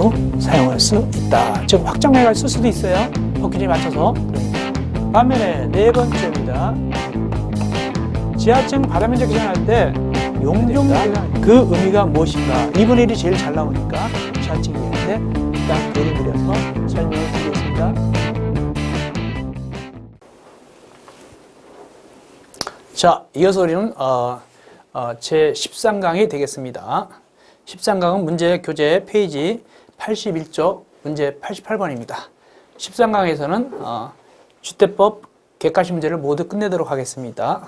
문제로 사용할 수 있다. 즉 확정해가 쓸 수도 있어요. 법규에 맞춰서. 반면에 네 번째입니다. 지하층 바다 면적 계산할 때 용종 계산 그 의미가 무엇인가? 2분의 1이 제일 잘 나오니까 지하층 얘기인데 일단 그림 그려서 설명을 드리겠습니다. 자, 이어서 우리는 제 13강이 되겠습니다. 13강은 문제 교재 페이지 81쪽 문제 88번입니다. 13강에서는 주택법 객관식 문제를 모두 끝내도록 하겠습니다.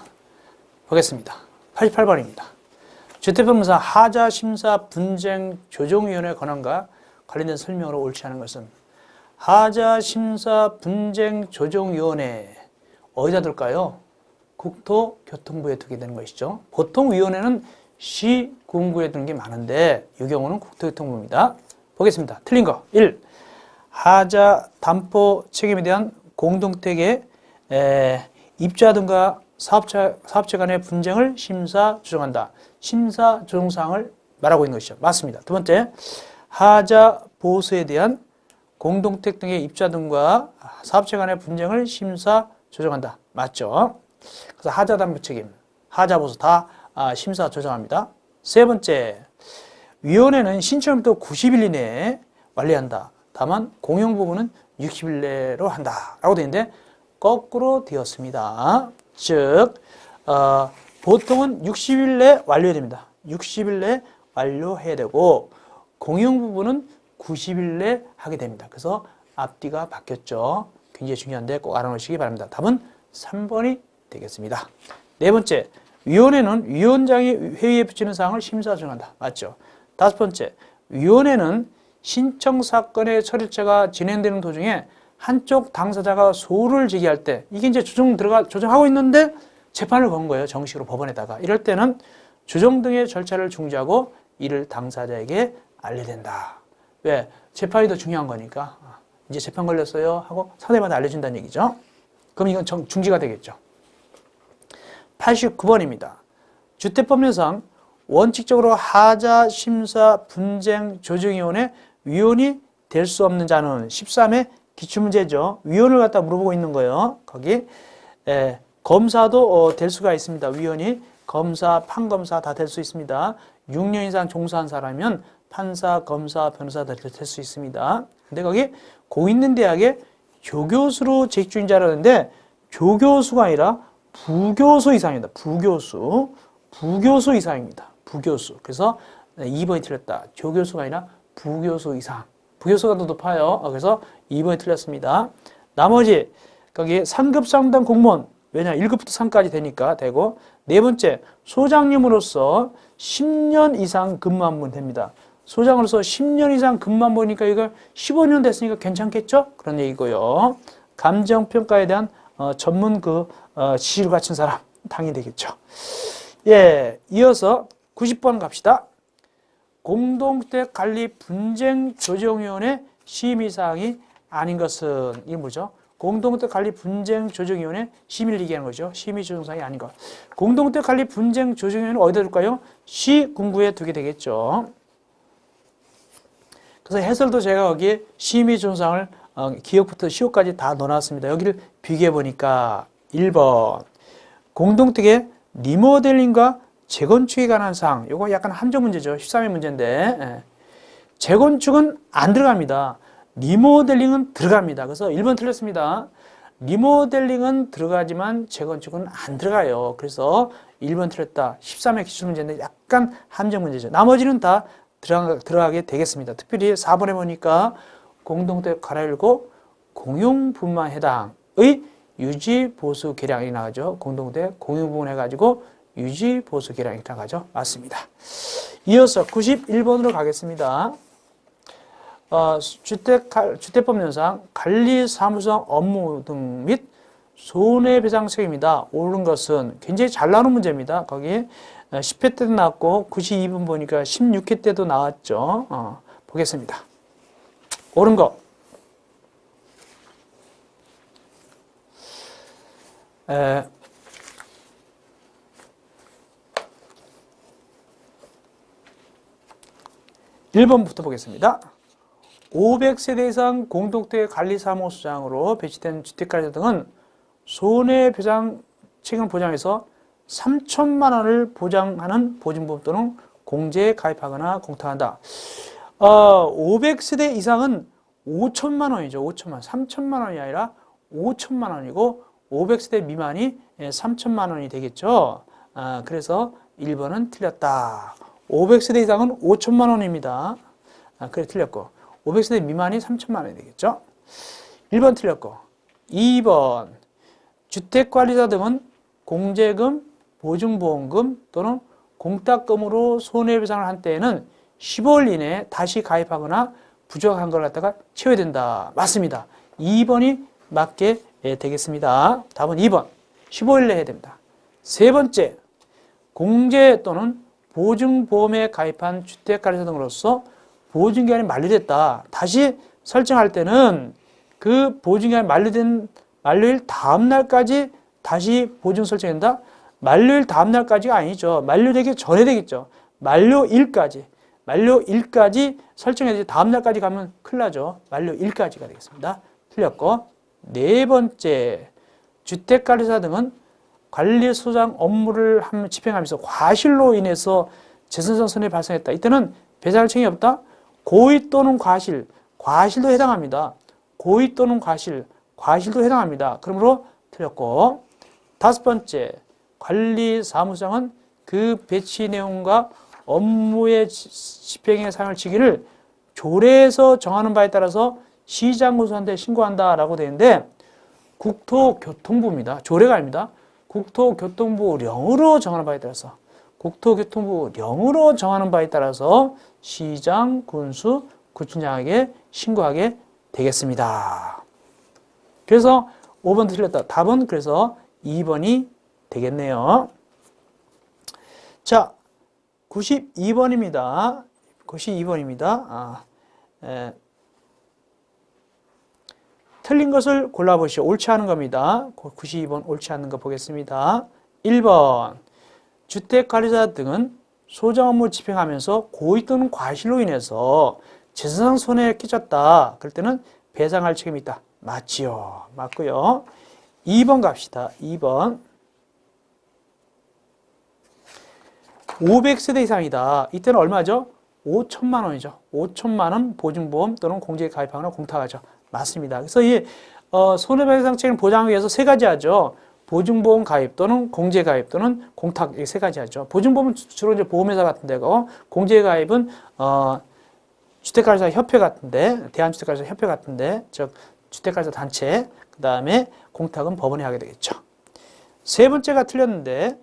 보겠습니다. 88번입니다. 주택법문서 하자심사분쟁조정위원회 권한과 관련된 설명으로 옳지 않은 것은 하자심사분쟁조정위원회 어디다 둘까요? 국토교통부에 두게 되는 것이죠. 보통 위원회는 시군구에 두는 게 많은데 이 경우는 국토교통부입니다. 보겠습니다. 틀린 거 1. 하자 담보 책임에 대한 공동택의 입주자 등과 사업체 간의 분쟁을 심사 조정한다. 심사 조정사항을 말하고 있는 것이죠. 맞습니다. 두 번째, 하자 보수에 대한 공동택 등의 입주자 등과 사업체 간의 분쟁을 심사 조정한다. 맞죠? 그래서 하자 담보 책임, 하자 보수 다 심사 조정합니다. 세 번째, 위원회는 신청부터 90일 이내에 완료한다. 다만 공용 부분은 60일 내로 한다. 라고 되어 있는데 거꾸로 되었습니다. 즉 보통은 60일 내에 완료해야 됩니다. 60일 내에 완료해야 되고 공용 부분은 90일 내에 하게 됩니다. 그래서 앞뒤가 바뀌었죠. 굉장히 중요한데 꼭 알아놓으시기 바랍니다. 답은 3번이 되겠습니다. 네 번째, 위원회는 위원장이 회의에 붙이는 사항을 심사 조정한다. 맞죠? 다섯 번째, 위원회는 신청 사건의 처리체가 진행되는 도중에 한쪽 당사자가 소를 제기할 때 이게 이제 조정하고 있는데 재판을 건 거예요. 정식으로 법원에다가. 이럴 때는 조정 등의 절차를 중지하고 이를 당사자에게 알려된다. 왜? 재판이 더 중요한 거니까. 이제 재판 걸렸어요 하고 상대방한테 알려준다는 얘기죠. 그럼 이건 중지가 되겠죠. 89번입니다. 주택법률상 원칙적으로 하자 심사 분쟁 조정위원회 위원이 될 수 없는 자는 13회 기출문제죠. 위원을 갖다 물어보고 있는 거예요. 거기 검사도 될 수가 있습니다. 위원이 검사, 판검사 다 될 수 있습니다. 6년 이상 종사한 사람이면 판사, 검사, 변호사 다 될 수 있습니다. 근데 거기 고 있는 대학에 조교수로 재직 중인자라는데 조교수가 아니라 부교수 이상입니다. 부교수 이상입니다. 부교수. 그래서 2번이 틀렸다. 조교수가 아니라 부교수 이상. 부교수가 더 높아요. 그래서 2번이 틀렸습니다. 나머지 거기 상급 상당 공무원 왜냐 1급부터 3까지 되니까 되고 네 번째 소장님으로서 10년 이상 근무한 분 됩니다. 소장으로서 10년 이상 근무한 분이니까 이거 15년 됐으니까 괜찮겠죠? 그런 얘기고요. 감정평가에 대한 전문 지식을 갖춘 사람 당연히 되겠죠. 예, 이어서 90번 갑시다. 공동주택 관리 분쟁 조정위원회 심의사항이 아닌 것은 이게 뭐죠? 공동주택 관리 분쟁 조정위원회 심의를 얘기하는 거죠. 심의 조정사항이 아닌 것. 공동주택 관리 분쟁 조정위원회는 어디다 둘까요? 시군구에 두게 되겠죠. 그래서 해설도 제가 여기에 심의 조정사항을 기억부터 시효까지 다 넣어놨습니다. 여기를 비교해 보니까 1번 공동주택의 리모델링과 재건축에 관한 사항, 이거 약간 함정 문제죠. 13회 문제인데 재건축은 안 들어갑니다. 리모델링은 들어갑니다. 그래서 1번 틀렸습니다. 리모델링은 들어가지만 재건축은 안 들어가요. 그래서 1번 틀렸다. 13회 기출 문제인데 약간 함정 문제죠. 나머지는 다 들어가게 되겠습니다. 특별히 4번에 보니까 공동주택 갈아열고 공용분만 해당의 유지 보수 계량이 나가죠. 공동주택 공용분만 해가지고 유지 보수 계량이 나가죠. 맞습니다. 이어서 91번으로 가겠습니다. 주택법령상 관리사무소 업무 등 및 손해배상 책임이다. 옳은 것은 굉장히 잘 나오는 문제입니다. 거기 10회 때도 나왔고 92번 보니까 16회 때도 나왔죠. 보겠습니다. 옳은 거. 1번부터 보겠습니다. 500세대 이상 공동체 관리사무소장으로 배치된 주택관리자 등은 손해배상 책임을 보장해서 3천만 원을 보장하는 보증보험 또는 공제에 가입하거나 공탁한다. 500세대 이상은 5천만 원이죠. 5천만. 3천만 원이 아니라 5천만 원이고 500세대 미만이 3천만 원이 되겠죠. 그래서 1번은 틀렸다. 500세대 이상은 5천만 원입니다. 그래 틀렸고 500세대 미만이 3천만 원이 되겠죠. 1번 틀렸고 2번 주택관리자 등은 공제금, 보증보험금 또는 공탁금으로 손해배상을 한 때에는 15일 이내에 다시 가입하거나 부족한 걸 갖다가 채워야 된다. 맞습니다. 2번이 맞게 되겠습니다. 답은 2번. 15일 내에 해야 됩니다. 세 번째, 공제 또는 보증보험에 가입한 주택관리자 등으로서 보증기간이 만료됐다. 다시 설정할 때는 그 보증기간이 만료일 다음 날까지 다시 보증 설정한다. 만료일 다음 날까지가 아니죠. 만료되기 전에 되겠죠. 만료일까지 설정해야지 다음 날까지 가면 큰일 나죠. 만료일까지가 되겠습니다. 틀렸고 네 번째, 주택관리사 등은 관리소장 업무를 집행하면서 과실로 인해서 재산상 손해 발생했다. 이때는 배상할 책임이 없다. 고의 또는 과실도 해당합니다. 고의 또는 과실도 해당합니다. 그러므로 틀렸고 다섯 번째, 관리사무장은 그 배치 내용과 업무의 집행에 사용할 시기를 조례에서 정하는 바에 따라서 시장군수한테 신고한다라고 되어 있는데 국토교통부입니다. 조례가 아닙니다. 국토교통부령으로 정하는 바에 따라서 시장, 군수, 구청장에게 신고하게 되겠습니다. 그래서 5번 틀렸다. 답은 그래서 2번이 되겠네요. 자, 92번입니다. 92번입니다. 틀린 것을 골라보시오. 옳지 않은 겁니다. 92번 옳지 않은 거 보겠습니다. 1번, 주택관리자 등은 소장 업무 집행하면서 고의 또는 과실로 인해서 재산상 손해에 끼쳤다. 그럴 때는 배상할 책임이 있다. 맞지요. 맞고요. 2번 갑시다. 2번. 500세대 이상이다. 이때는 얼마죠? 5천만 원이죠. 5천만 원 보증보험 또는 공제에 가입하거나 공탁하죠. 맞습니다. 그래서 이 손해배상 책임을 보장하기 위해서 세 가지 하죠. 보증보험 가입 또는 공제 가입 또는 공탁, 이렇게 세 가지 하죠. 보증보험은 주로 이제 보험회사 같은 데고, 공제 가입은 주택관리사 협회 같은데, 대한주택관리사 협회 같은데, 즉 주택관리사 단체, 그 다음에 공탁은 법원이 하게 되겠죠. 세 번째가 틀렸는데,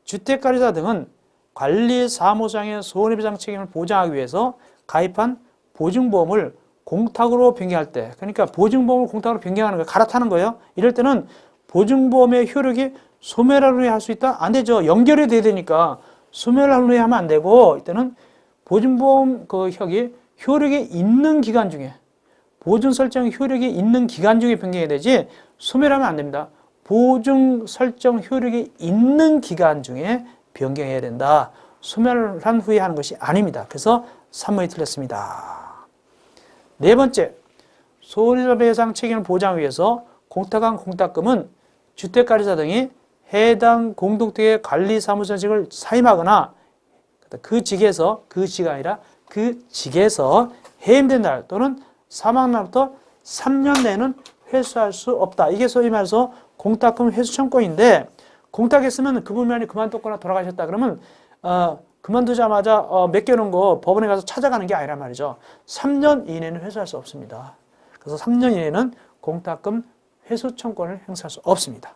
주택관리사 등은 관리사무장의 손해배상 책임을 보장하기 위해서 가입한 보증보험을 공탁으로 변경할 때, 그러니까 보증보험을 공탁으로 변경하는 거예요. 갈아타는 거예요. 이럴 때는 보증보험의 효력이 소멸한 후에 할 수 있다? 안 되죠. 연결이 돼야 되니까 소멸한 후에 하면 안 되고, 이때는 보증보험 효력이 있는 기간 중에, 보증 설정 효력이 있는 기간 중에 변경해야 되지 소멸하면 안 됩니다. 보증 설정 효력이 있는 기간 중에 변경해야 된다. 소멸한 후에 하는 것이 아닙니다. 그래서 3번이 틀렸습니다. 네 번째, 손해배상 책임을 보장하기 위해서 공탁한 공탁금은 주택관리사 등이 해당 공동택의 관리사무소직을 사임하거나 그 직에서 해임된 날 또는 사망 날부터 3년 내는 회수할 수 없다. 이게 소위 말해서 공탁금 회수 청구인데, 공탁했으면 그분만이 그만뒀거나 돌아가셨다 그러면 그만두자마자 맡겨놓은 거 법원에 가서 찾아가는 게 아니란 말이죠. 3년 이내는 회수할 수 없습니다. 그래서 3년 이내는 공탁금 회수 청구권을 행사할 수 없습니다.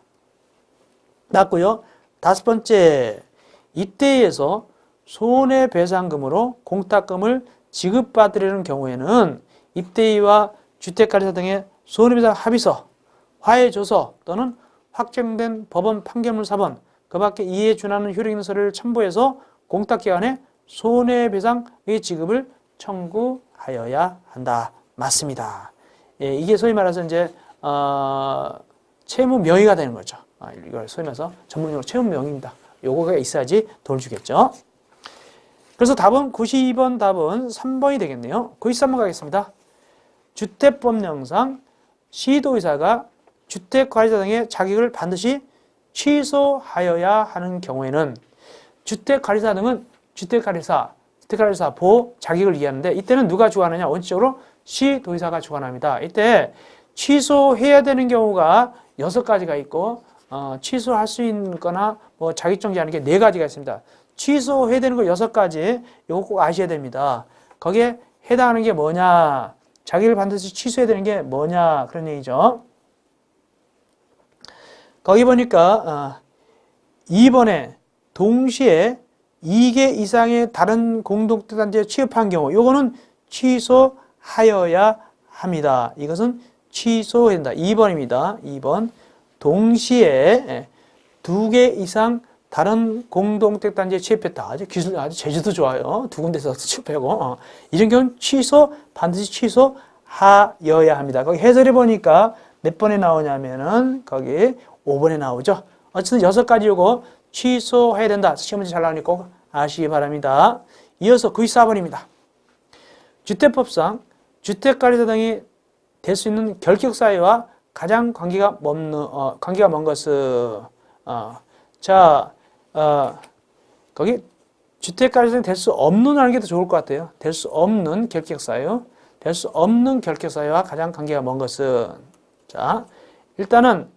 맞고요. 다섯 번째, 이때에서 손해배상금으로 공탁금을 지급받으려는 경우에는 입대위와 주택관리사 등의 손해배상 합의서, 화해조서 또는 확정된 법원 판결문 사본, 그 밖에 이에 준하는 효력 있는 서류를 첨부해서 공탁기관에 손해배상의 지급을 청구하여야 한다. 맞습니다. 예, 이게 소위 말해서 이제 채무 명의가 되는 거죠. 이걸 소위 말해서 전문용어로 채무 명의입니다. 요거가 있어야지 돈을 주겠죠. 그래서 답은 92번 답은 3번이 되겠네요. 93번 가겠습니다. 주택법령상 시도의사가 주택관리사 등의 자격을 반드시 취소하여야 하는 경우에는 주택관리사 등은 주택관리사 보 자격을 이해하는데 이때는 누가 주관하냐? 원칙적으로 시도의사가 주관합니다. 이때 취소해야 되는 경우가 6가지가 있고 취소할 수 있거나 뭐 자격정지하는 게 4가지가 있습니다. 취소해야 되는 거 6가지 이거 꼭 아셔야 됩니다. 거기에 해당하는 게 뭐냐? 자격을 반드시 취소해야 되는 게 뭐냐? 그런 얘기죠. 거기 보니까 2번에 동시에 2개 이상의 다른 공동단체에 취업한 경우 요거는 취소하여야 합니다. 이것은 취소해야 된다. 2번입니다. 2번 동시에 2개 이상 다른 공동택단지에 취업했다. 아주 제주도 좋아요. 2군데서 취업하고 이런 경우는 반드시 취소하여야 합니다. 거기 해설해 보니까 몇 번에 나오냐면은 거기 5번에 나오죠. 어쨌든 6가지 요거 취소해야 된다. 시험 문제 잘 나오니까 꼭 아시기 바랍니다. 이어서 94번입니다. 주택법상 주택관리사 등이 될 수 있는 결격사유와 가장 관계가 먼 것은 거기 주택관리사는 될 수 없는 하는 게 더 좋을 것 같아요. 될 수 없는 결격사유, 될 수 없는 결격사유와 가장 관계가 먼 것은 자 일단은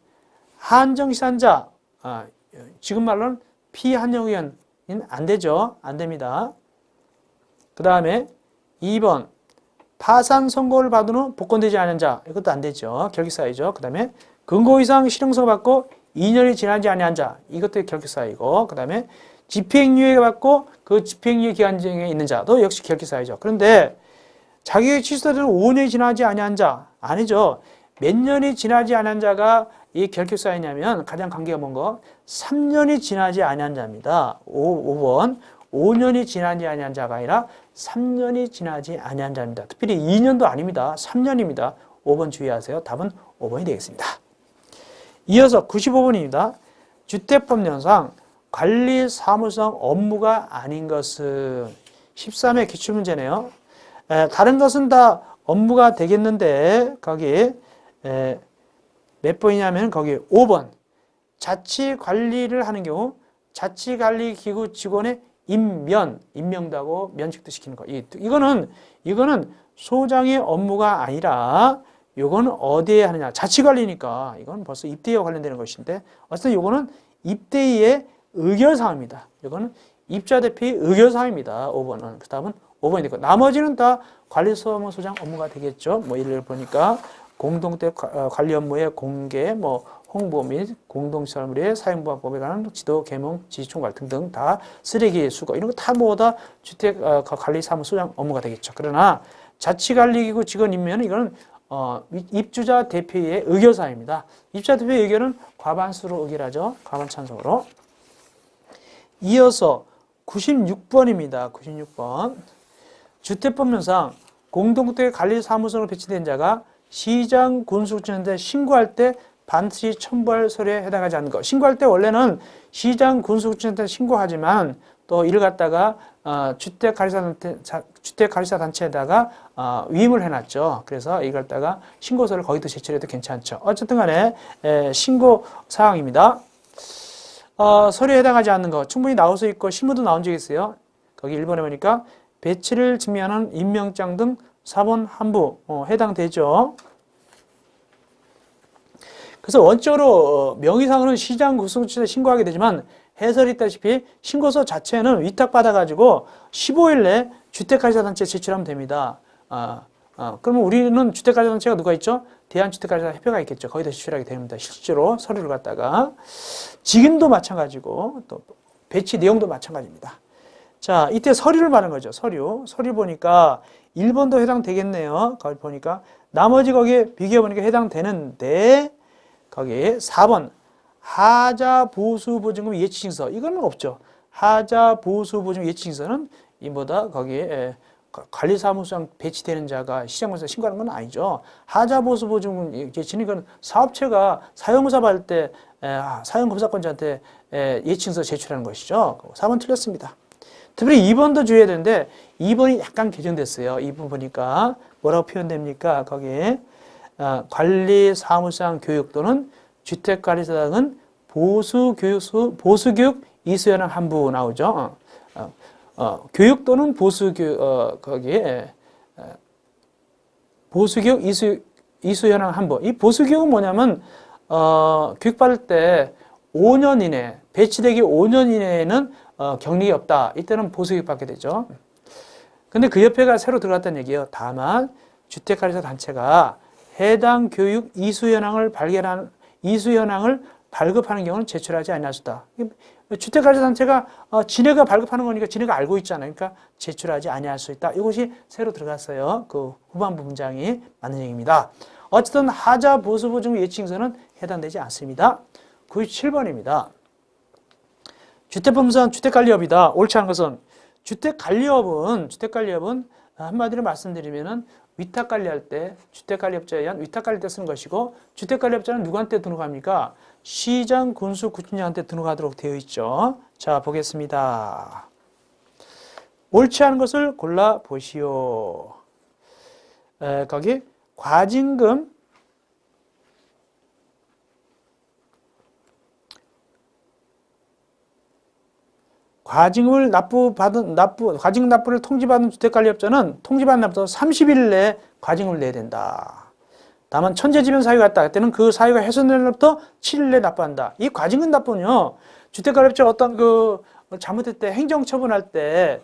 한정시산자 지금 말로는 피한정의원은 안 되죠. 안 됩니다. 그 다음에 2번 파산 선고를 받은 후 복권되지 않은 자 이것도 안 되죠. 결격사유죠. 그 다음에 근고 이상 실형서 받고 2년이 지나지 아니한 자 이것도 결격사유고 그 다음에 집행유예 받고 그 집행유예 기간 중에 있는 자도 역시 결격사유죠. 그런데 자격이 취소되는 5년이 지나지 아니한 자 아니죠. 몇 년이 지나지 않은 자가 이 결격사유냐면 가장 관계가 먼 거 3년이 지나지 아니한 자입니다. 5번 5년이 지나지 아니한 자가 아니라 3년이 지나지 아니한 자입니다. 특별히 2년도 아닙니다. 3년입니다. 5번 주의하세요. 답은 5번이 되겠습니다. 이어서 95번입니다. 주택법령상 관리사무성 업무가 아닌 것은 13회 기출문제네요. 다른 것은 다 업무가 되겠는데 거기 몇 번이냐면 거기 5번 자치관리를 하는 경우 자치관리기구 직원의 임명도 하고 면직도 시키는 거. 이거는 소장의 업무가 아니라 요거는 어디에 하느냐. 자치관리니까 이건 벌써 입대와 관련되는 것인데 어쨌든 요거는 입대의 의결사항입니다. 이거는 입자대표의 의결사항입니다. 5번은. 그 다음은 5번이 되고 나머지는 다 관리사무소장 업무가 되겠죠. 뭐 예를 보니까 공동택 관리 업무의 공개, 홍보 및 공동시설물의 사용법에 관한 지도, 개몽, 지시총괄 등등 다 쓰레기 수거 이런 거 다 모두 주택 관리 사무소장 업무가 되겠죠. 그러나 자치관리기구 직원 임명은 이거는 입주자 대표의 의결사항입니다. 입주자 대표의 의결은 과반수로 의결하죠. 과반 찬성으로. 이어서 96번입니다. 96번. 주택법령상 공동택 관리 사무소로 배치된 자가 시장 군수청에 신고할 때 반드시 첨부할 서류에 해당하지 않는 것. 신고할 때 원래는 시장 군수청에 신고하지만 또 이를 갖다가 주택관리사 단체에다가 위임을 해놨죠. 그래서 이걸 갖다가 신고서를 거기도 제출해도 괜찮죠. 어쨌든 간에 신고 사항입니다. 서류에 해당하지 않는 거 충분히 나올 수 있고 신문도 나온 적이 있어요. 거기 1번에 보니까 배치를 증명하는 임명장 등 사본 한부 해당되죠. 그래서 원적으로 명의상으로는 시장 구성처에 신고하게 되지만 해설이 있다시피 신고서 자체는 위탁받아가지고 15일 내 주택관리사 단체에 제출하면 됩니다. 그러면 우리는 주택관리사 단체가 누가 있죠? 대한주택관리사 협회가 있겠죠. 거기다 제출하게 됩니다. 실제로 서류를 갖다가 직인도 마찬가지고 또 배치 내용도 마찬가지입니다. 자, 이때 서류를 말하는 거죠. 서류 보니까 1번도 해당되겠네요. 거기 보니까 나머지 거기에 비교해 보니까 해당되는데 거기 4번 하자보수보증금 예치증서 이거는 없죠. 하자보수보증금 예치증서는 이보다 거기에 관리사무소장 배치되는 자가 시장공사에 신고하는 건 아니죠. 하자보수보증금 예치는 이건 사업체가 사용검사 받을 때 사용검사권자한테 예치증서 제출하는 것이죠. 4번 틀렸습니다. 특별히 2번도 주의해야 되는데 2번이 약간 개정됐어요. 2번 보니까 뭐라고 표현됩니까? 거기에 관리 사무상 교육 또는 주택관리사당은 보수교육 이수연항 한부 나오죠. 교육 또는 보수교육 거기에 보수교육 이수연항 한부. 이 보수교육은 뭐냐면 교육받을 때 5년 이내 배치되기 5년 이내에는 격리가 없다. 이때는 보수교육 받게 되죠. 근데 그 옆에가 새로 들어갔다는 얘기예요. 다만 주택관리사 단체가 해당 교육 이수현황을 발급하는 경우는 제출하지 아니할 수 있다. 주택관리사 단체가 지네가 발급하는 거니까 지네가 알고 있잖아요. 그러니까 제출하지 아니할 수 있다. 이것이 새로 들어갔어요. 그 후반부 문장이 맞는 얘기입니다. 어쨌든 하자 보수부 중 예칭서는 해당되지 않습니다. 97번입니다. 주택법무상 주택관리업이다. 옳지 않은 것은 주택관리업은 한마디로 말씀드리면은 위탁관리할 때 주택관리업자에 의한 위탁관리 때 쓰는 것이고 주택관리업자는 누구한테 등록합니까? 시장, 군수, 구청장한테 등록하도록 되어 있죠. 자, 보겠습니다. 옳지 않은 것을 골라보시오. 거기 과징금 과징금 납부를 통지받은 주택관리업자는 통지받은 날부터 30일 내에 과징금을 내야 된다. 다만 천재지변 사유가 있다. 그때는 그 사유가 해소된 날부터 7일 내에 납부한다. 이 과징금 납부는요, 주택관리업자 어떤 잘못했을 때 행정처분할 때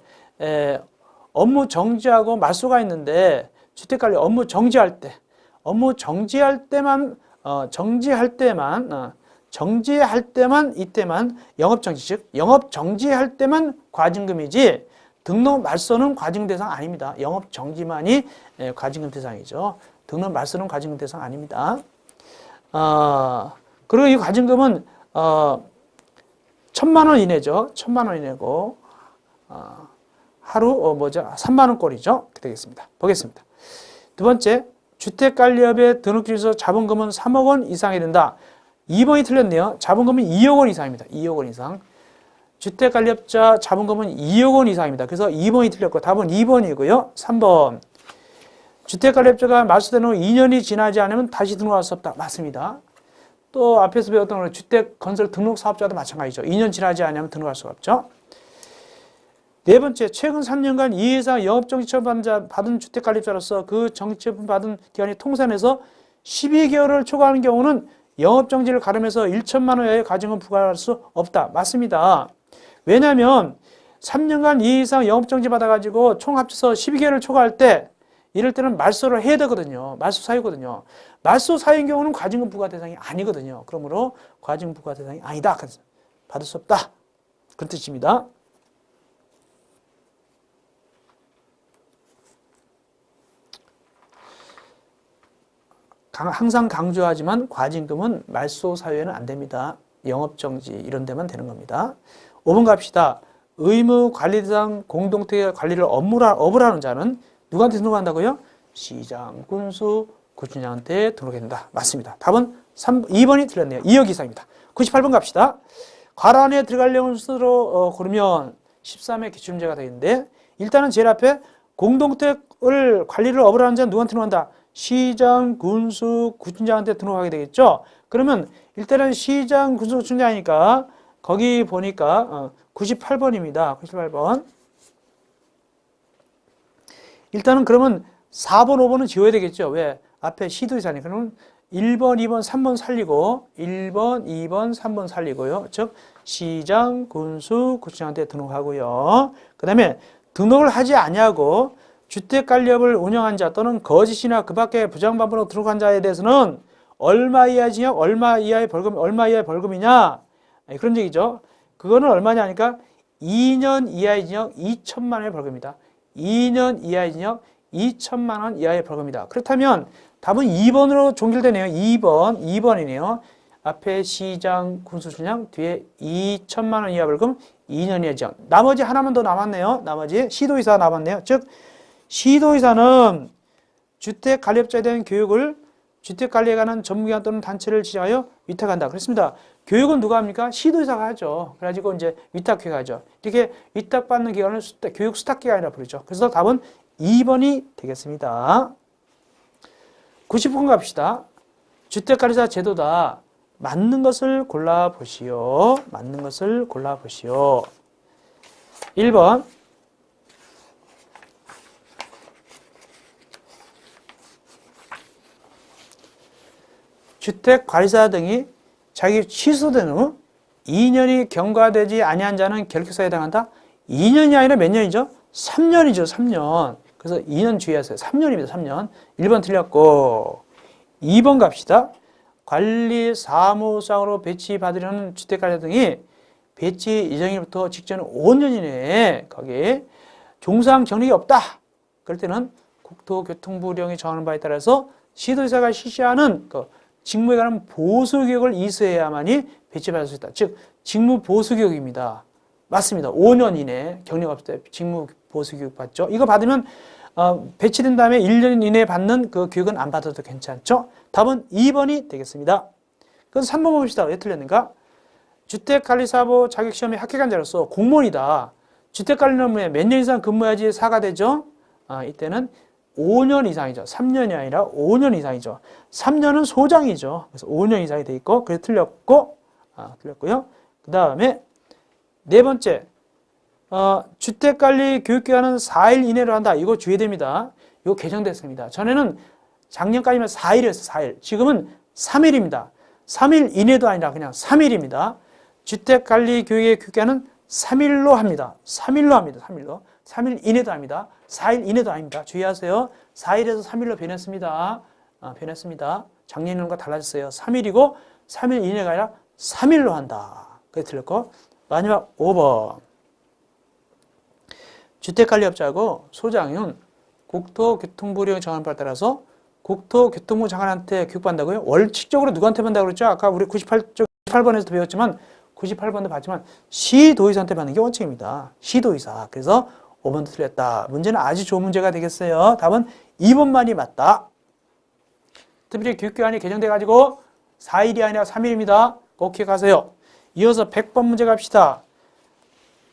업무 정지하고 말소가 있는데 주택관리 업무 정지할 때만 이때만 영업정지, 즉 영업정지할 때만 과징금이지 등록 말소는 과징금 대상 아닙니다. 영업정지만이 과징금 대상이죠. 등록 말소는 과징금 대상 아닙니다. 그리고 이 과징금은 1,000만 원 이내죠. 1,000만 원 이내고 하루 3만 원꼴이죠. 그렇게 되겠습니다. 보겠습니다. 두 번째, 주택관리업의 등록주에서 자본금은 3억 원 이상이 된다. 2번이 틀렸네요. 자본금은 2억 원 이상입니다. 2억 원 이상. 주택관리업자 자본금은 2억 원 이상입니다. 그래서 2번이 틀렸고 답은 2번이고요. 3번. 주택관리업자가 말소된 후 2년이 지나지 않으면 다시 등록할 수 없다. 맞습니다. 또 앞에서 배웠던 주택건설 등록사업자도 마찬가지죠. 2년 지나지 않으면 등록할 수가 없죠. 네 번째, 최근 3년간 이 이상 영업정지처분 받은 주택관리업자로서 그 정지처분 받은 기간이 통산해서 12개월을 초과하는 경우는 영업정지를 가름해서 1천만 원의 과징금 부과할 수 없다. 맞습니다. 왜냐하면 3년간 이 이상 영업정지 받아가지고 총 합쳐서 12개월을 초과할 때 이럴 때는 말소를 해야 되거든요. 말소 사유거든요. 말소 사유인 경우는 과징금 부과 대상이 아니거든요. 그러므로 과징금 부과 대상이 아니다. 받을 수 없다. 그런 뜻입니다. 항상 강조하지만 과징금은 말소 사유에는 안 됩니다. 영업정지 이런 데만 되는 겁니다. 5번 갑시다. 의무 관리 대상 공동체 관리를 업을 하는 자는 누구한테 등록한다고요? 시장, 군수, 구청장한테 등록해야 된다. 맞습니다. 답은 2번이 틀렸네요. 2억 이상입니다. 98번 갑시다. 괄호 안에 들어갈 수로 고르면 13의 기출문제가 되겠는데 일단은 제일 앞에 공동택을 관리를 업을 하는 자는 누구한테 등록한다? 시장, 군수, 구청장한테 등록하게 되겠죠. 그러면 일단은 시장, 군수, 구청장이니까 거기 보니까 98번입니다. 98번. 일단은 그러면 4번, 5번은 지워야 되겠죠. 왜? 앞에 시도이사니. 그러면 1번, 2번, 3번 살리고 1번, 2번, 3번 살리고요. 즉 시장, 군수, 구청장한테 등록하고요. 그 다음에 등록을 하지 아니하고 주택관리업을 운영한 자 또는 거짓이나 그 밖에 부정반복으로 등록한 자에 대해서는 얼마 이하의 징역, 얼마 이하의 벌금이냐? 그런 얘기죠. 그거는 얼마냐 하니까 2년 이하의 징역 2천만 원의 벌금이다. 2년 이하의 징역 2천만 원 이하의 벌금이다. 그렇다면 답은 2번으로 종결되네요. 2번이네요. 앞에 시장, 군수청장, 뒤에 2천만 원 이하 벌금, 2년 이하 징역. 나머지 하나만 더 남았네요. 나머지 시도이사 남았네요. 즉 시도이사는 주택관리업자에 대한 교육을 주택관리에 관한 전문기관 또는 단체를 지정하여 위탁한다. 그렇습니다. 교육은 누가 합니까? 시도의사가 하죠. 그래가지고 이제 위탁해가죠. 이렇게 위탁받는 기관을 교육 수탁기관이라고 부르죠. 그래서 답은 2번이 되겠습니다. 90번 갑시다. 주택관리사 제도다. 맞는 것을 골라보시오. 맞는 것을 골라보시오. 1번. 주택관리사 등이 자기 취소된 후 2년이 경과되지 아니한 자는 결격사에 해당한다. 2년이 아니라 몇 년이죠? 3년이죠. 3년. 그래서 2년 주의하세요. 3년입니다. 3년. 1번 틀렸고 2번 갑시다. 관리사무장으로 배치받으려는 주택관리사 등이 배치 예정일부터 직전 5년 이내에 거기에 종상 경력이 없다. 그럴 때는 국토교통부령이 정하는 바에 따라서 시도지사가 실시하는 그 직무에 관한 보수교육을 이수해야만이 배치받을 수 있다. 즉 직무 보수교육입니다. 맞습니다. 5년 이내 경력 없을 때 직무 보수교육 받죠. 이거 받으면 배치된 다음에 1년 이내에 받는 그 교육은 안 받아도 괜찮죠. 답은 2번이 되겠습니다. 그래서 3번 봅시다. 왜 틀렸는가? 주택관리사무 자격시험에 합격한 자로서 공무원이다. 주택관리업무에 몇 년 이상 근무해야지 사가 되죠? 이때는 5년 이상이죠. 3년이 아니라 5년 이상이죠. 3년은 소장이죠. 그래서 5년 이상이 돼 있고, 그래서 틀렸고요. 그 다음에 네 번째, 주택관리 교육기간은 4일 이내로 한다. 이거 주의됩니다. 이거 개정됐습니다. 전에는 작년까지만 4일이었어요. 4일. 지금은 3일입니다. 3일 이내도 아니라 그냥 3일입니다. 주택관리 교육의 교육기간은 3일로 합니다. 3일로 합니다. 3일로. 3일 이내도 아닙니다. 4일 이내도 아닙니다. 주의하세요. 4일에서 3일로 변했습니다. 변했습니다. 작년과 달라졌어요. 3일이고 3일 이내가 아니라 3일로 한다. 그게 틀렸고 마지막 5번. 주택관리업자하고 소장은 국토교통부령이 정하는 바에 따라서 국토교통부 장관한테 교육받는다고요? 원칙적으로 누구한테 받는다고 그랬죠? 아까 우리 98번에서도 배웠지만 98번도 봤지만 시도의사한테 받는 게 원칙입니다. 시도의사. 그래서 5번도 틀렸다. 문제는 아주 좋은 문제가 되겠어요. 답은 2번만이 맞다. 특별히 교육기간이 개정돼가지고 4일이 아니라 3일입니다. 꼭 기억하세요. 이어서 100번 문제 갑시다.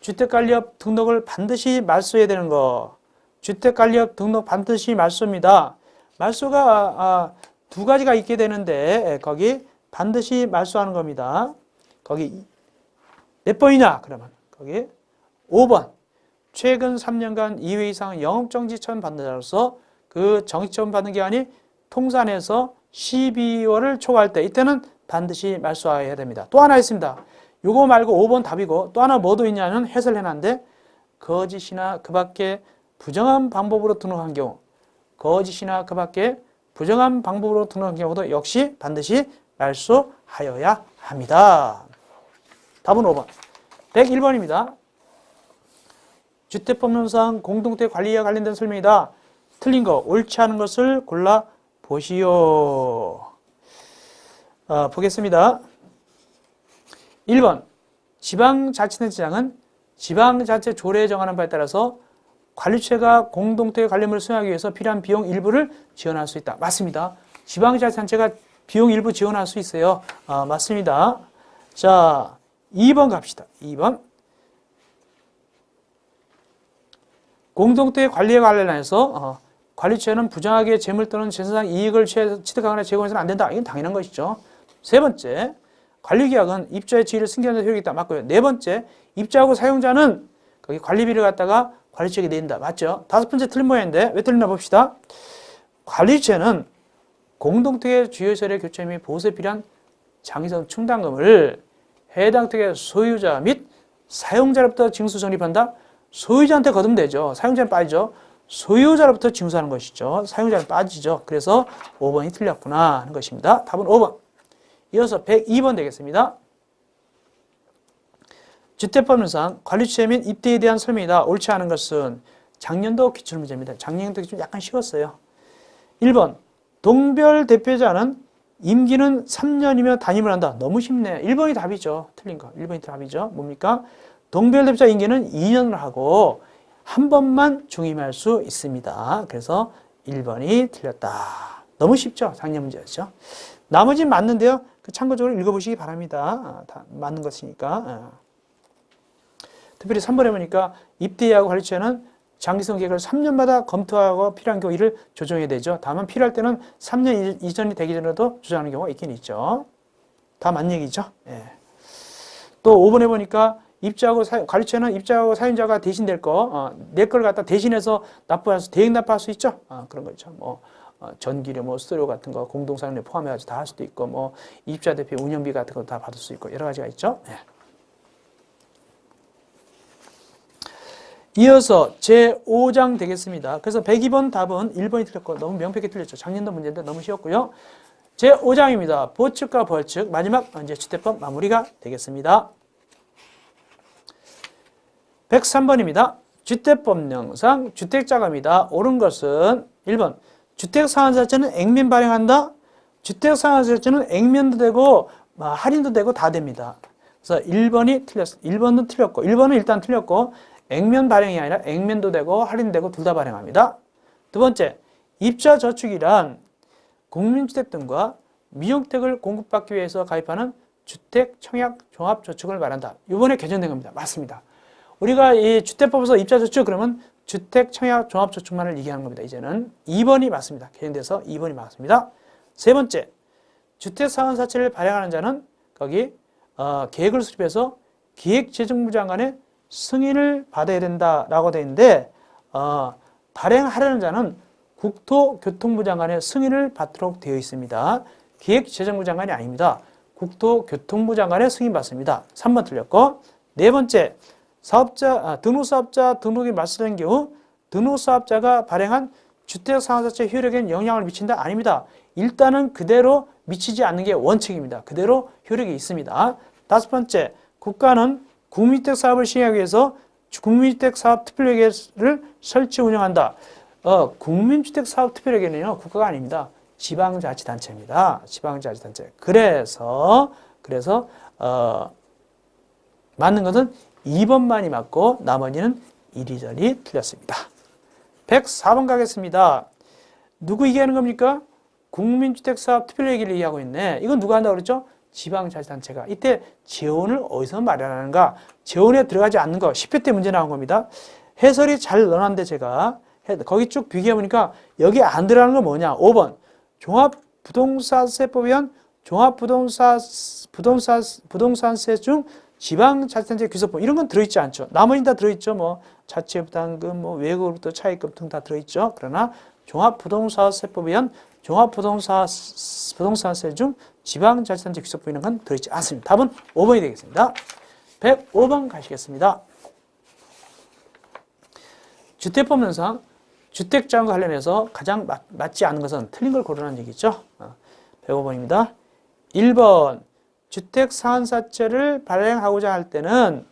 주택관리업 등록을 반드시 말소해야 되는 거. 주택관리업 등록 반드시 말소입니다. 말소가 두 가지가 있게 되는데 거기 반드시 말소하는 겁니다. 거기 몇 번이냐? 그러면 거기 5번. 최근 3년간 2회 이상 영업정지 처분 받는 자로서 그 정지처분 받는 기간이 통산해서 12월을 초과할 때 이때는 반드시 말소해야 됩니다. 또 하나 있습니다. 요거 말고 5번 답이고 또 하나 뭐도 있냐면 해설을 해놨는데 거짓이나 그 밖에 부정한 방법으로 등록한 경우 거짓이나 그 밖에 부정한 방법으로 등록한 경우도 역시 반드시 말소하여야 합니다. 답은 5번. 101번입니다. 주택법령상 공동택 관리와 관련된 설명이다. 틀린 거, 옳지 않은 것을 골라 보시오. 보겠습니다. 1번. 지방자치단체장은 지방자치 조례에 정하는 바에 따라서 관리처가 공동택 관리물을 수행하기 위해서 필요한 비용 일부를 지원할 수 있다. 맞습니다. 지방자치단체가 비용 일부 지원할 수 있어요. 맞습니다. 자, 2번 갑시다. 2번. 공동택 관리에 관련해서 관리처는 부정하게 재물 또는 재산상 이익을 취득하거나 제공해서는 안 된다. 이건 당연한 것이죠. 세 번째, 관리계약은 입자의 지위를 승계하는 데 효력이 있다. 맞고요. 네 번째, 입자하고 사용자는 거기 관리비를 갖다가 관리처에게 낸다. 맞죠? 다섯 번째 틀린 모양인데 왜 틀리나 봅시다. 관리처는 공동택의 주요세례 교체 및 보수에 필요한 장기성 충당금을 해당 택의 소유자 및 사용자로부터 징수 적립한다. 소유자한테 거두면 되죠. 사용자는 빠지죠. 소유자로부터 징수하는 것이죠. 사용자는 빠지죠. 그래서 5번이 틀렸구나 하는 것입니다. 답은 5번. 이어서 102번 되겠습니다. 주택법령상 관리처 및 입대에 대한 설명이다. 옳지 않은 것은 작년도 기출문제입니다. 작년도 좀 약간 쉬웠어요. 1번. 동별 대표자는 임기는 3년이며 단임을 한다. 너무 쉽네요. 1번이 답이죠. 틀린 거. 1번이 답이죠. 뭡니까? 동별 대표자 임기는 2년을 하고 한 번만 중임할 수 있습니다. 그래서 1번이 틀렸다. 너무 쉽죠? 작년 문제였죠. 나머지는 맞는데요. 참고적으로 읽어보시기 바랍니다. 다 맞는 것이니까. 특별히 3번에 보니까 입대하고 관리처는 장기성 계획을 3년마다 검토하고 필요한 경우 이를 조정해야 되죠. 다만 필요할 때는 3년 이전이 되기 전에도 조정하는 경우가 있긴 있죠. 다 맞는 얘기죠. 예. 또 5번에 보니까 관리처는 입자하고 사용자가 대신될 내 걸 갖다 대신해서 납부해서 대행 납부할 수 있죠. 그런 거 있죠. 뭐 전기료, 뭐 수수료 같은 거 공동사용료 포함해가지고 다 할 수도 있고, 뭐 입자 대표 운영비 같은 거 다 받을 수 있고 여러 가지가 있죠. 예. 이어서 제5장 되겠습니다. 그래서 102번 답은 1번이 틀렸고 너무 명백히 틀렸죠. 작년도 문제인데 너무 쉬웠고요. 제5장입니다. 보측과 벌측 마지막 이제 주택법 마무리가 되겠습니다. 103번입니다. 주택법령상 주택자금이다. 옳은 것은 1번 주택상환사채는 액면 발행한다. 주택상환사채는 액면도 되고 할인도 되고 다 됩니다. 그래서 1번이 틀렸습니다. 1번은 틀렸고 1번은 일단 틀렸고 액면 발행이 아니라 액면도 되고 할인되고 둘 다 발행합니다. 두 번째, 입자저축이란 국민주택 등과 미용택을 공급받기 위해서 가입하는 주택청약종합저축을 말한다. 이번에 개정된 겁니다. 맞습니다. 우리가 이 주택법에서 입자저축 그러면 주택청약종합저축만을 얘기하는 겁니다. 이제는 2번이 맞습니다. 개정돼서 2번이 맞습니다. 세 번째, 주택상환사채를 발행하는 자는 거기 계획을 수립해서 기획재정부 장관의 승인을 받아야 된다라고 되어 있는데 발행하려는 자는 국토교통부 장관의 승인을 받도록 되어 있습니다. 기획재정부 장관이 아닙니다. 국토교통부 장관의 승인 받습니다. 3번 틀렸고 네 번째 등록사업자 등록이 말소된 경우 등록사업자가 발행한 주택상환사채 효력에 영향을 미친다? 아닙니다. 일단은 그대로 미치지 않는 게 원칙입니다. 그대로 효력이 있습니다. 다섯 번째, 국가는 국민주택 사업을 시행하기 위해서 국민주택 사업 특별회계를 설치 운영한다. 국민주택 사업 특별회계는요, 국가가 아닙니다. 지방자치단체입니다. 지방자치단체. 그래서 맞는 것은 2번만이 맞고 나머지는 이리저리 틀렸습니다. 104번 가겠습니다. 누구 얘기하는 겁니까? 국민주택 사업 특별회계를 얘기하고 있네. 이건 누가 한다고 그랬죠? 지방자치단체가. 이때 재원을 어디서 마련하는가? 재원에 들어가지 않는 거. 10회 때 문제 나온 겁니다. 해설이 잘 넣어놨는데 제가 거기 쭉 비교해보니까 여기 안 들어가는 건 뭐냐? 5번 종합부동산세법에 의한 종합부동산세 중 지방자치단체 규소법 이런 건 들어있지 않죠. 나머지는 다 들어있죠. 뭐 자체부담금, 뭐 외국으로부터 차입금 등 다 들어있죠. 그러나 종합부동산세법에 의한 종합부동산세 중 지방자치단체 규소법 이런 건 들어있지 않습니다. 답은 5번이 되겠습니다. 105번 가시겠습니다. 주택법령상 주택자금과 관련해서 가장 맞지 않은 것은 틀린 걸 고르라는 얘기죠. 105번입니다. 1번 주택상환사채를 발행하고자 할 때는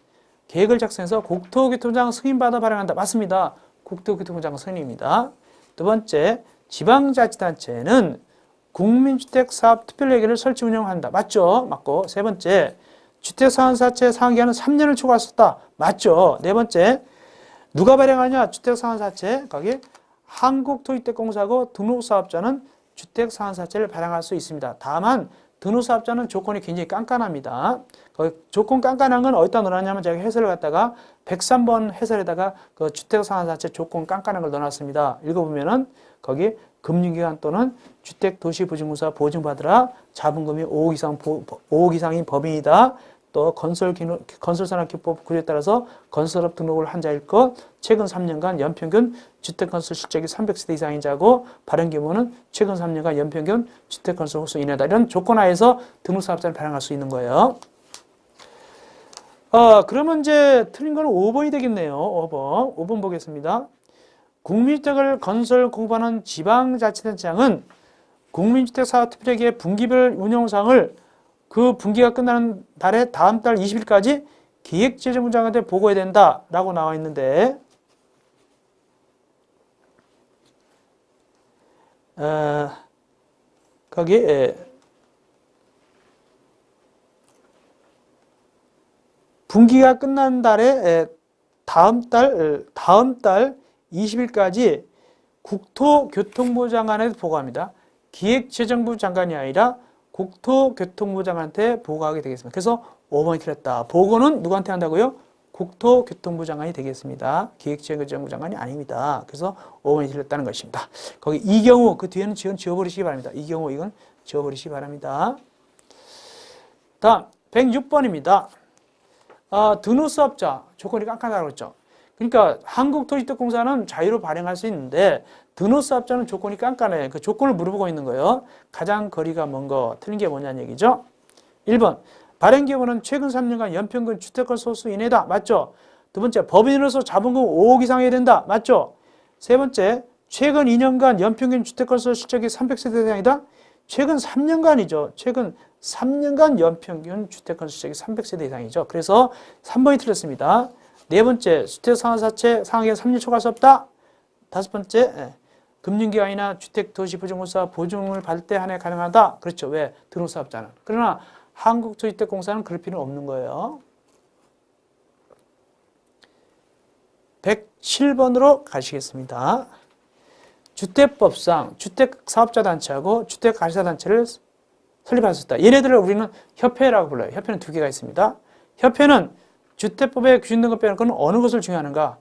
계획을 작성해서 국토교통부장 승인받아 발행한다. 맞습니다. 국토교통부장 승인입니다. 두 번째, 지방자치단체는 국민주택사업 특별회계를 설치 운영한다. 맞죠? 맞고. 세 번째, 주택상환사채 상환기간은 3년을 초과할 수 있다. 맞죠? 네 번째, 누가 발행하냐? 주택상환사채. 거기 한국토지택공사고 등록사업자는 주택상환사채를 발행할 수 있습니다. 다만 등록사업자는 조건이 굉장히 깐깐합니다. 조건 깐깐한 건 어디다 넣어놨냐면 제가 해설을 갖다가 103번 해설에다가 그 주택상환사채 조건 깐깐한 걸 넣어놨습니다. 읽어보면은 거기 금융기관 또는 주택도시보증공사 보증받으라. 자본금이 5억 이상인 법인이다. 또 건설산업기법 구조에 따라서 건설업 등록을 한 자일 것, 최근 3년간 연평균 주택건설 실적이 300세대 이상인 자고 발행 규모는 최근 3년간 연평균 주택건설 홀수 이내다. 이런 조건 하에서 등록사업자를 발행할 수 있는 거예요. 그러면 이제 틀린 거는 5번이 되겠네요. 5번 보겠습니다. 국민주택을 건설 공급하는 지방자치단체장은 국민주택 사업특별회계 분기별 운영상을 그 분기가 끝나는 달에 다음 달 20일까지 기획재정부 장관한테 보고해야 된다라고 나와 있는데 거기 분기가 끝난 달에 다음 달 20일까지 국토교통부 장관한테 보고합니다. 기획재정부 장관이 아니라 국토교통부 장관한테 보고하게 되겠습니다. 그래서 5번이 틀렸다. 보고는 누구한테 한다고요? 국토교통부 장관이 되겠습니다. 기획재정부 장관이 아닙니다. 그래서 5번이 틀렸다는 것입니다. 거기 이 경우 그 뒤에는 지워버리시기 바랍니다. 이 경우 이건 지워버리시기 바랍니다. 다음 106번입니다. 등호사업자 조건이 깐깐하다고 했죠. 그러니까 한국토지특공사는 자유로 발행할 수 있는데 등호사업자는 조건이 깐깐해. 그 조건을 물어보고 있는 거예요. 가장 거리가 먼 거 틀린 게 뭐냐는 얘기죠. 1번 발행기업은 최근 3년간 연평균 주택권 소수 이내다. 맞죠? 두 번째 법인으로서 자본금 5억 이상 해야 된다. 맞죠? 세 번째 최근 2년간 연평균 주택권 소수 실적이 300세대 이상이다. 최근 3년간이죠. 최근 3년간 연평균 주택권 실적이 300세대 이상이죠. 그래서 3번이 틀렸습니다. 네 번째, 주택상한사채 상하게 3년 초과할 수 없다. 다섯 번째, 금융기관이나 주택도시보증공사 보증을 받을 때 한해 가능하다. 그렇죠. 왜? 등록사업자는. 그러나 한국토지특공사는 그럴 필요는 없는 거예요. 107번으로 가시겠습니다. 주택법상 주택사업자단체하고 주택가시사단체를 설립할 수 있다. 얘네들을 우리는 협회라고 불러요. 협회는 두 개가 있습니다. 협회는 주택법에 규정된 것 빼놓고는 어느 것을 중요하는가?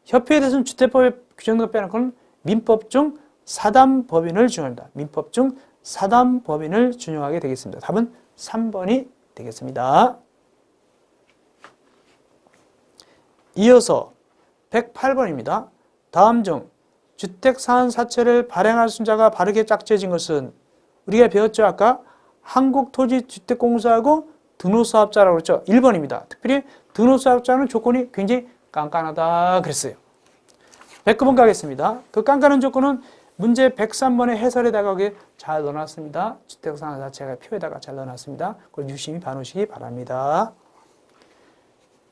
협회에 대해서는 주택법에 규정된 것 빼놓고는 민법 중 사단법인을 준용합니다. 민법 중 사단법인을 준용하게 되겠습니다. 답은 3번이 되겠습니다. 이어서 108번입니다. 다음 중 주택상한사채를 발행할 순자가 바르게 짝지어진 것은 우리가 배웠죠. 아까 한국토지주택공사하고 등록사업자라고 그랬죠. 1번입니다. 특별히 등록사업자는 조건이 굉장히 깐깐하다 그랬어요. 109번 가겠습니다. 그 깐깐한 조건은 문제 103번의 해설에다가 잘 넣어놨습니다. 주택상한사채가 표에다가 잘 넣어놨습니다. 그걸 유심히 봐놓으시기 바랍니다.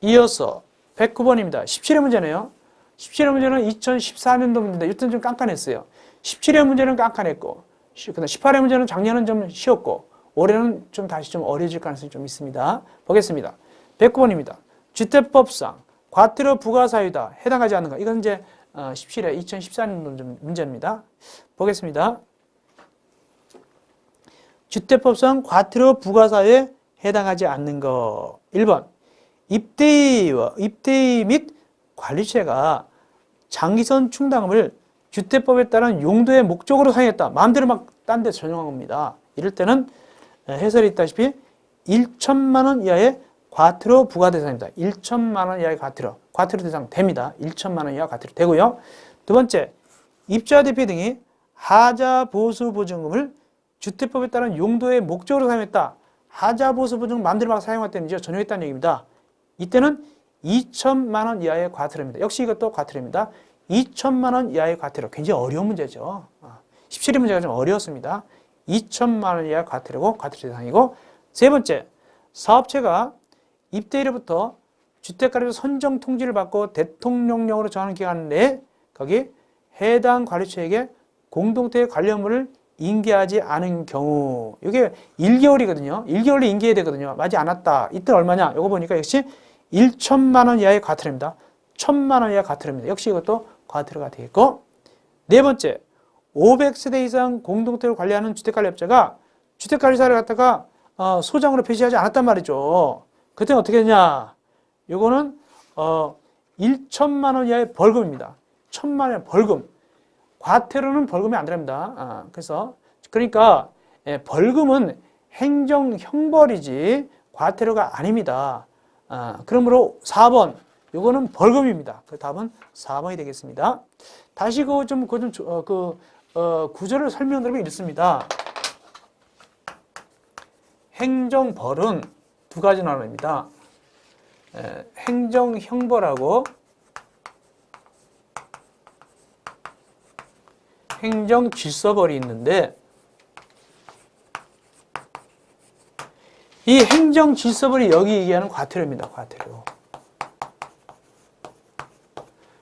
이어서 109번입니다. 17회 문제네요. 17회 문제는 2014년도 문제인데 이때는 좀 깐깐했어요. 17회 문제는 깐깐했고 18회 문제는 작년은 좀 쉬웠고 올해는 좀 다시 좀 어려질 가능성이 좀 있습니다. 보겠습니다. 109번입니다. 주택법상 과태료 부과 사유다. 해당하지 않는가. 이건 이제 17회 2014년도 문제입니다. 보겠습니다. 주택법상 과태료 부과 사유에 해당하지 않는 거. 1번 입대위 및 관리체가 장기선 충당금을 주택법에 따른 용도의 목적으로 사용했다. 마음대로 막 딴 데 전용한 겁니다. 이럴 때는 해설이 있다시피 1천만 원 이하의 과태료 부과 대상입니다. 1천만 원 이하의 과태료 대상 됩니다. 1천만 원 이하 과태료 되고요. 두 번째, 입주자 대피 등이 하자 보수 보증금을 주택법에 따른 용도의 목적으로 사용했다. 하자 보수 보증금 마음대로 막 사용할 때는 전용했다는 얘기입니다. 이때는 2천만 원 이하의 과태료입니다. 역시 이것도 과태료입니다. 2천만 원 이하의 과태료. 굉장히 어려운 문제죠. 17회 문제가 좀 어려웠습니다. 2천만 원 이하의 과태료고 과태료 대상이고, 세 번째, 사업체가 입대일로부터 주택관리소 선정 통지를 받고 대통령령으로 정하는 기간 내에 거기 해당 관리처에게 공동체 관리업무를 인계하지 않은 경우, 이게 1개월이거든요. 1개월에 인계해야 되거든요. 맞지 않았다. 이때 얼마냐? 이거 보니까 역시 1천만 원 이하의 과태료입니다. 1천만 원 이하의 과태료입니다. 역시 이것도 과태료가 되겠고, 네 번째, 500세대 이상 공동체를 관리하는 주택관리업자가 주택관리사를 갖다가 소장으로 표시하지 않았단 말이죠. 그때는 어떻게 되냐? 요거는 1천만 원 이하의 벌금입니다. 1천만 원의 벌금. 과태료는 벌금이 안 들어갑니다. 그러니까 벌금은 행정 형벌이지 과태료가 아닙니다. 그러므로 4번 요거는 벌금입니다. 그 답은 4번이 되겠습니다. 다시 구조를 설명드리면 이렇습니다. 행정벌은 두 가지 나눠집니다. 행정형벌하고 행정질서벌이 있는데, 이 행정질서벌이 여기 얘기하는 과태료입니다. 과태료.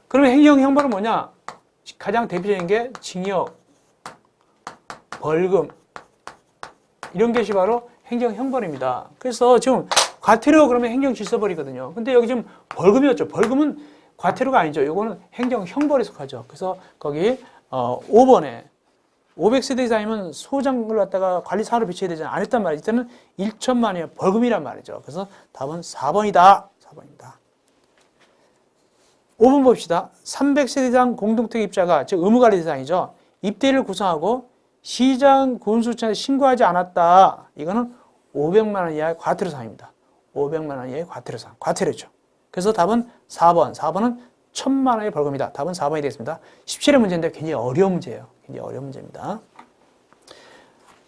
그러면 행정형벌은 뭐냐? 가장 대표적인 게 징역, 벌금 이런 것이 바로 행정형벌입니다. 그래서 지금 과태료 그러면 행정질서벌이거든요. 근데 여기 지금 벌금이었죠. 벌금은 과태료가 아니죠. 이거는 행정형벌에 속하죠. 그래서 거기 5번에 500세대 이상이면 소장을 갖다가 관리사로 비춰야 되잖아요. 안 했단 말이에요. 이때는 1천만 원이에요. 벌금이란 말이죠. 그래서 답은 4번이다. 4번입니다. 5번 봅시다. 300세대 이상 공동택입자가, 즉 의무관리 대상이죠. 입대를 구성하고 시장 군수청에 신고하지 않았다. 이거는 500만 원 이하의 과태료상입니다. 500만 원 이하의 과태료상. 과태료죠. 그래서 답은 4번. 4번은 1000만 원의 벌금이다. 답은 4번이 되겠습니다. 17의 문제인데 굉장히 어려운 문제예요. 굉장히 어려운 문제입니다.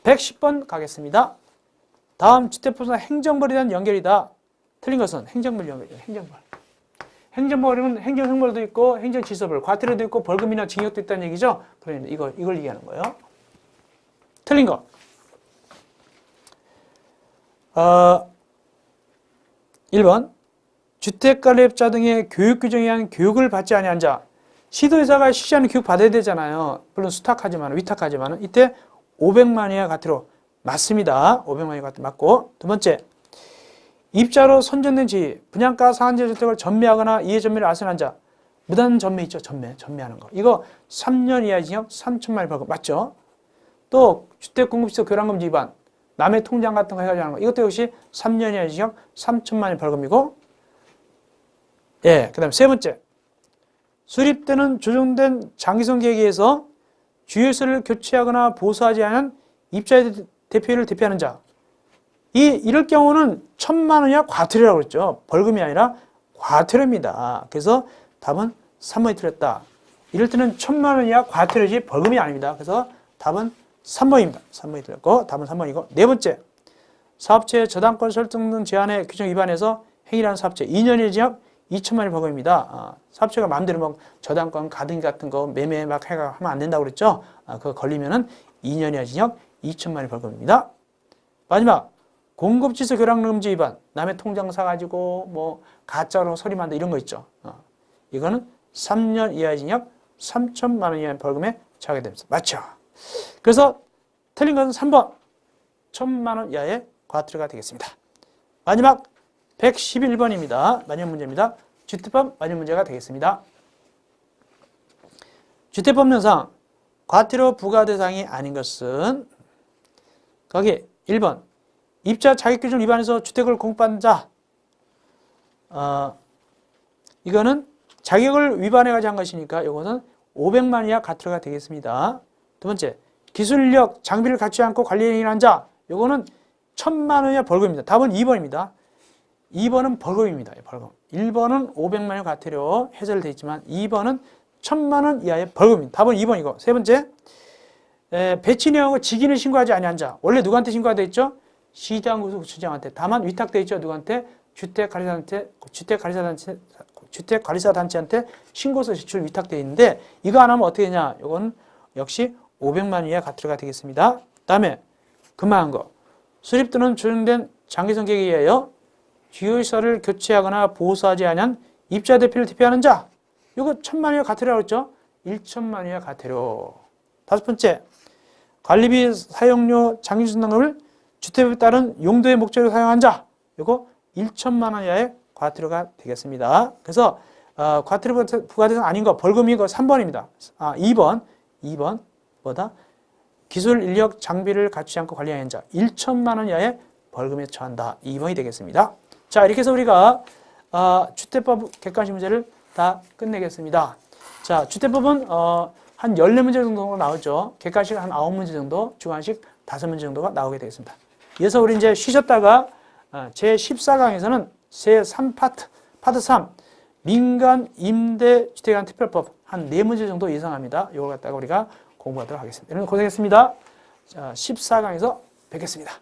110번 가겠습니다. 다음 주택법상 행정벌에 대한 연결이다. 틀린 것은 행정벌 연결이에요. 행정벌. 행정벌은 행정형벌도 있고 행정질서벌, 과태료도 있고 벌금이나 징역도 있다는 얘기죠. 그러니까 이걸 얘기하는 거예요. 틀린 거. 1번. 주택관리업자 등의 교육규정에 의한 교육을 받지 아니한 자. 시도의사가 실시하는 교육 받아야 되잖아요. 물론 위탁하지만 이때 500만 이하 과태료 맞습니다. 500만 이하 과태료 맞고. 두 번째. 입자로 선정된 지위, 분양가 상한제 주택을 전매하거나 이해 전매를 알선한 자. 무단 전매 있죠. 전매하는 거. 이거 3년 이하의 징역 3천만 원 벌금 맞죠? 또 주택공급시설 교량금지 위반, 남의 통장 같은 거 해가지고 하는 거. 이것도 역시 3년 이하의 징역 3천만 원 벌금이고. 예, 그 다음에 세 번째. 수립되는 조정된 장기성 계획에 의해서 주유소를 교체하거나 보수하지 않은 입자의 대표인을 대표하는 자. 이럴 경우는 1000만 원 이하 과태료라고 그랬죠. 벌금이 아니라 과태료입니다. 그래서 답은 3번이 틀렸다. 이럴 때는 1000만 원 이하 과태료지 벌금이 아닙니다. 그래서 답은 3번입니다. 3번이 틀렸고 답은 3번이고. 네 번째. 사업체의 저당권 설정 등 제한의 규정 위반해서 행위하는 사업체 2년의 징역 2천만 원 벌금입니다. 사업체가 마음대로 막 저당권 가등기 같은 거 매매 막 하면 안 된다고 그랬죠. 그거 걸리면은 2년 이하 징역 2천만 원 벌금입니다. 마지막. 공급질서 교량금지 위반, 남의 통장 사가지고 뭐 가짜로 서류 만들 이런 거 있죠. 이거는 3년 이하의 징역 3천만 원 이하의 벌금에 처하게 됩니다. 맞죠? 그래서 틀린 것은 3번 1000만 원 이하의 과태료가 되겠습니다. 마지막 111번입니다. 마지막 문제입니다. 주택법 마지막 문제가 되겠습니다. 주택법령상 과태료 부과 대상이 아닌 것은 거기 1번 입자 자격규정 위반해서 주택을 공급받는 자. 이거는 자격을 위반해가지고 한 것이니까 이것은 500만 이하 과태료가 되겠습니다. 두 번째, 기술 인력, 장비를 갖추지 않고 관리행위를 한 자. 이거는 1000만 원 이하 벌금입니다. 답은 2번입니다. 2번은 벌금입니다. 벌금. 1번은 500만 원 과태료 해설되어 있지만 2번은 1000만 원 이하의 벌금입니다. 답은 2번이고. 세 번째, 배치 내용하고 직인을 신고하지 아니한 자. 원래 누구한테 신고가 되어 있죠? 시장구수구청장한테. 다만 위탁되어 있죠. 누구한테? 주택관리사단체한테 신고서 제출 위탁되어 있는데 이거 안 하면 어떻게 되냐? 이건 역시 500만 원 이하 과태료가 되겠습니다. 다음에 그만한 거. 수립되는 조정된 장기성 계획에 의하여 주요시설을 교체하거나 보수하지 아니한 입자 대표를 대표하는 자. 이거 1000만 원 이하 과태료라고 했죠? 1천만 원 이하 과태료. 다섯 번째. 관리비 사용료 장기순당금을 주택에 따른 용도의 목적으로 사용한 자. 이거 1천만 원 이하의 과태료가 되겠습니다. 그래서 과태료 부과대상 아닌 거 벌금이 거 3번입니다. 2번 뭐다? 기술 인력 장비를 갖추지 않고 관리하는 자 1천만 원 이하의 벌금에 처한다. 2번이 되겠습니다. 자, 이렇게 해서 우리가 주택법 객관식 문제를 다 끝내겠습니다. 자, 주택법은 한 14문제 정도 나오죠. 객관식 한 9문제 정도, 주관식 5문제 정도가 나오게 되겠습니다. 이어서 우리 이제 쉬셨다가 제14강에서는 제3파트, 파트 3, 민간 임대 주택에 관한 특별법 한 4문제 정도 예상합니다. 이걸 갖다가 우리가 공부하도록 하겠습니다. 여러분 고생했습니다. 자, 14강에서 뵙겠습니다.